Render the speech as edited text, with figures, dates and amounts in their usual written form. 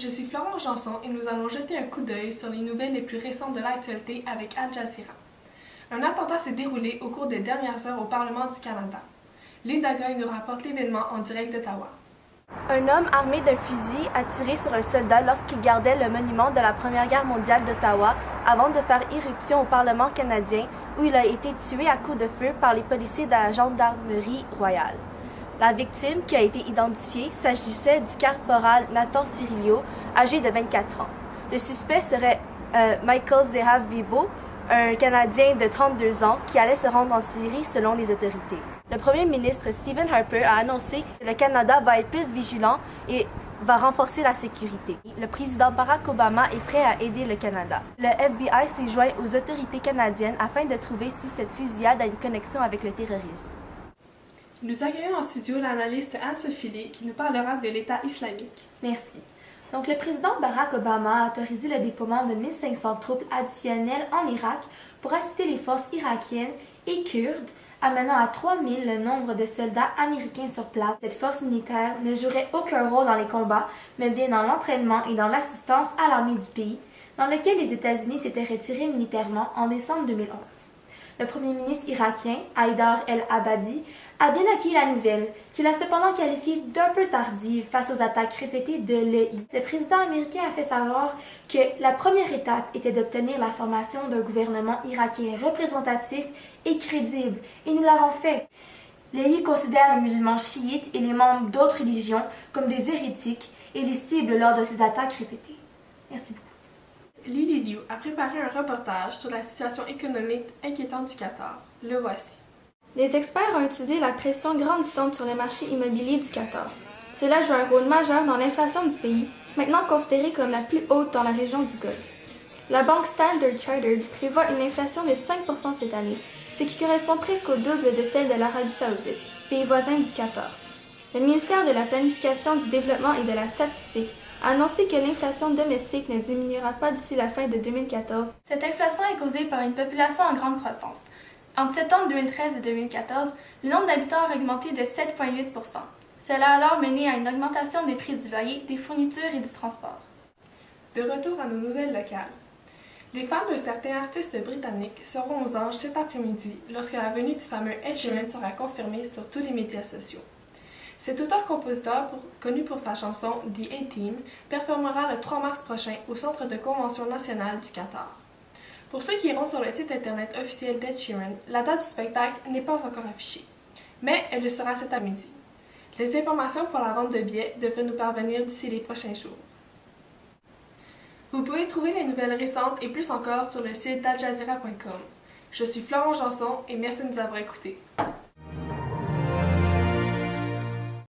je suis Florence Janson et nous allons jeter un coup d'œil sur les nouvelles les plus récentes de l'actualité avec Al Jazeera. Un attentat s'est déroulé au cours des dernières heures au Parlement du Canada. Linda Goy nous rapporte l'événement en direct d'Ottawa. Un homme armé d'un fusil a tiré sur un soldat lorsqu'il gardait le monument de la Première Guerre mondiale d'Ottawa avant de faire irruption au Parlement canadien où il a été tué à coups de feu par les policiers de la Gendarmerie royale. La victime, qui a été identifiée, s'agissait du caporal Nathan Cirillo, âgé de 24 ans. Le suspect serait Michael Zehav Bibo, un Canadien de 32 ans qui allait se rendre en Syrie selon les autorités. Le premier ministre Stephen Harper a annoncé que le Canada va être plus vigilant et va renforcer la sécurité. Le président Barack Obama est prêt à aider le Canada. Le FBI s'est joint aux autorités canadiennes afin de trouver si cette fusillade a une connexion avec le terrorisme. Nous accueillons en studio l'analyste Anne-Sophie Lee qui nous parlera de l'État islamique. Merci. Donc, le président Barack Obama a autorisé le déploiement de 1500 troupes additionnelles en Irak pour assister les forces irakiennes et kurdes, amenant à 3000 le nombre de soldats américains sur place. Cette force militaire ne jouerait aucun rôle dans les combats, mais bien dans l'entraînement et dans l'assistance à l'armée du pays, dans lequel les États-Unis s'étaient retirés militairement en décembre 2011. Le premier ministre irakien, Haïdar el-Abadi, a bien accueilli la nouvelle, qu'il a cependant qualifiée d'un peu tardive face aux attaques répétées de l'EI. Le président américain a fait savoir que la première étape était d'obtenir la formation d'un gouvernement irakien représentatif et crédible, et nous l'avons fait. L'EI considère les musulmans chiites et les membres d'autres religions comme des hérétiques et les cibles lors de ces attaques répétées. Merci beaucoup. Lily Liu a préparé un reportage sur la situation économique inquiétante du Qatar. Le voici. Les experts ont étudié la pression grandissante sur les marchés immobiliers du Qatar. Cela joue un rôle majeur dans l'inflation du pays, maintenant considérée comme la plus haute dans la région du Golfe. La banque Standard Chartered prévoit une inflation de 5% cette année, ce qui correspond presque au double de celle de l'Arabie saoudite, pays voisin du Qatar. Le ministère de la Planification, du Développement et de la Statistique a annoncé que l'inflation domestique ne diminuera pas d'ici la fin de 2014. Cette inflation est causée par une population en grande croissance. Entre septembre 2013 et 2014, le nombre d'habitants a augmenté de 7,8 %. Cela a alors mené à une augmentation des prix du loyer, des fournitures et du transport. De retour à nos nouvelles locales. Les fans d'un certain artiste britannique seront aux anges cet après-midi lorsque la venue du fameux Ed Sheeran sera confirmée sur tous les médias sociaux. Cet auteur-compositeur, connu pour sa chanson The A-Team, performera le 3 mars prochain au Centre de convention nationale du Qatar. Pour ceux qui iront sur le site internet officiel d'Ed Sheeran, la date du spectacle n'est pas encore affichée, mais elle le sera cet après-midi. Les informations pour la vente de billets devraient nous parvenir d'ici les prochains jours. Vous pouvez trouver les nouvelles récentes et plus encore sur le site d'aljazeera.com. Je suis Florence Janson et merci de nous avoir écoutés.